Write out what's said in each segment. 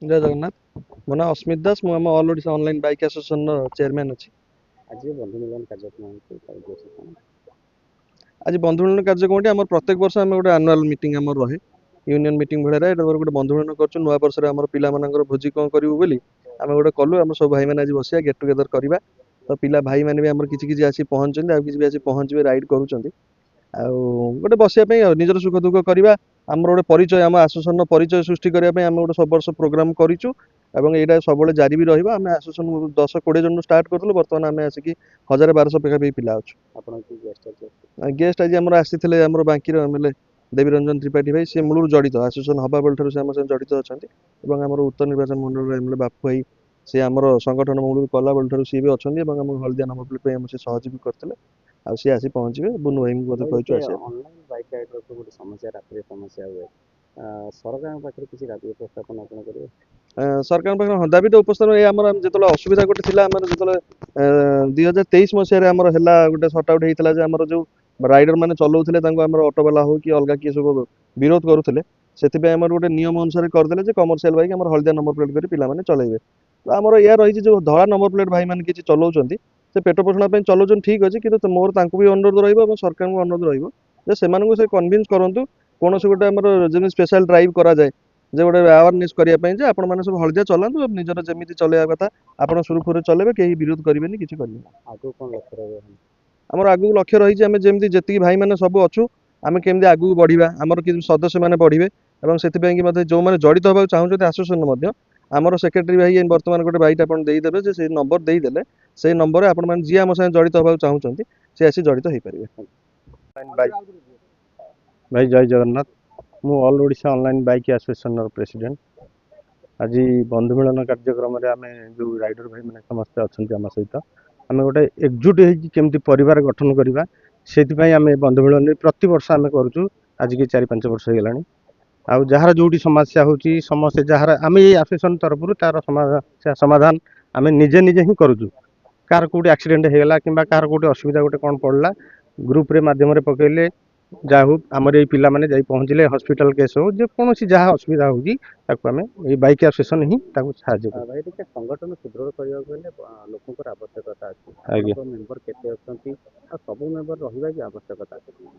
जय जगन्नाथ। मो ना अस्मित दास मु आम all Odisha online bike association chairman अच्छी। आज बंधु मिलन कार्यक्रम होती आज बंधु मिलन कार्यक्रम आम प्रत्येक वर्ष आम गोटे आनुआल मीटिंग आम रहे यूनियन मीटिंग भाई गोटे बंधु मिलन कर नुआ वर्ष आम पिला भोजी कौन करूँ बोली आम गोटे कलु आम सब भाई मैंने आज बसिया गेट टुगेदर करवा। तो पिला भाई मैंने भी आम किसी आसी पहुँचते आउ किसी आसी पहुँचे राइड करुँच गोटे बसिया निजर सुख दुख करवा आम गोटे परिचय आम आसोसिएशन परिचय सृष्टि करने आम गोटे सब वर्ष प्रोग्राम करूँ एवं यहाँ सब जारी भी रहा आम आसोसिएशन 10-20 जन स्टार्ट करूँ बर्तमान आम आसिक 1000-1200 पाखापाखि पिला अच्छु। गेस्ट आज आम आसी आम बांकीर एमएलए देवीरंजन त्रिपाठी भाई सी मूल जड़ित आसोसिएशन हवा बेलू से आम जड़ित अच्छा आम उत्तर निर्वाचन मंडल एमएलए बापू भाई सी आम संगठन मूल कला बेलू सी भी अच्छा हलदिया नंबर प्लेट आम से सहयोग करते आ सी आसी पहुँचे बुनु भाई कहूँ आस ऑनलाइन बाइक राइडर तो गोटे समस्या राति समस्या हुए सरकार पाखे किसी दाबी उपस्थापन आप करेंगे सरकार पाखे हाँ दाबी तो उपस्थान ये आम जो असुविधा गोटे थी आम जो 2023 मसीह आम है गोटे सर्टआउट होता आम जो राइडर मैंने चलाऊे आम ऑटोवाला हो कि अलग किए सब विरोध करुले से आम गोटे नियम अनुसार करदे कमर्शियल बाइक आम हलदिया नंबर प्लेट कर पे चलेंगे। तो आमर यह रही जो धला नंबर प्लेट भाई मैंने किसी चलाऊँ से पेट पोषण चलाऊँ ठीक अच्छे कि मोर भी अनुरोध रही सरकार को अनुरोध रही से कन्विन्स करूँ कौन गोटे आम जमी स्पेशल ड्राइव कराए जे गोटे अवेयरनेस करने आपण मैंने सब हलदिया चलातु निजर जमी चलवा कथा आप सुरखुरे चलेबे कहीं विरोध करेंगे किसी करेंगे आगू कौन लक्ष्य रहे आमर आगू लक्ष्य रही आम जमी जी भाई मैंने सब अच्छू आम केमी आगू बढ़ा आमर कि सदस्य मैंने बढ़े और से जो मैंने जड़ित होगा चाहते आसोसिएशन आमर सेक्रेटरी भाई बर्तमान गोटे बाइट आप देदेवे से नंबर देदेले से नंबर आप जी आम साथ जड़ित होगा चाहते सी आसी जड़ित हो पारे। भाई जय जगन्नाथ मु all Odisha online bike association president आज बंधु मिलन कार्यक्रम आम जो राइडर भाई मैंने समस्ते अच्छा आम सहित आम गोटे एकजुट होमती परिवार गठन करवा से आम बंधु मिलन प्रति वर्ष आम करुँ आज की 4-5 वर्ष होगा आउ जार जो समस्या होची समस्या जार आम ये एसोसिएशन तरफ तार समस्या समाधान आम निजे निजे ही करुँ कार कौटी एक्सीडेंट होगा कि कार कौटी असुविधा गोटे कौन पड़ा ग्रुप रे माध्यम पकड़े जहाँ हो आमर ये पिला माने जाई पहुँचले हॉस्पिटल केस हो जे कौन जहाँ असुविधा होगी ये बाइक एसोसिएशन ही साहाଯ୍य भाई देखिए संगठन सुदृढ़ करने लोक आवश्यकता आज्ञा अच्छे मेम्बर के सब मेम्बर रहा भी आवश्यकता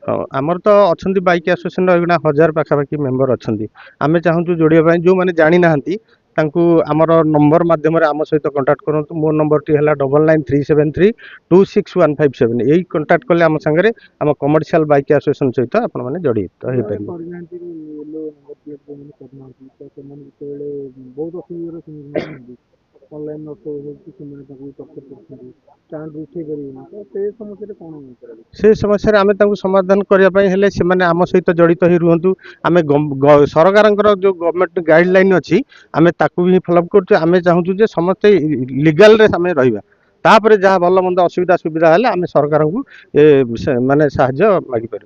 हाँ आमर तो अच्छा बाइक एसोसिएशन रही 1000 पाखापाखि मेम्बर अच्छा आम चाहूँ जोड़िया जो मैंने जानी ना आमर नंबर मध्यम आम सहित कंटाक्ट करूँ मो नंबर टी है 9937326157 यही कंटाक्ट कले आम सांगे आम कमर्शियल बाइक एसोसिएशन सहित आप जड़ित हो पारे। से समस्या आम समाधान करने से आम सहित जड़ित ही रुहतु आम सरकार जो गवर्नमेंट गाइडलाइन अच्छी आम ताकू भी फॉलोअप कर चाहूँ समस्ते लीगल रे आम रहा तापर जहाँ भल मंद असुविधा सुविधा है आम सरकार को माने साहाय्य मागिपर।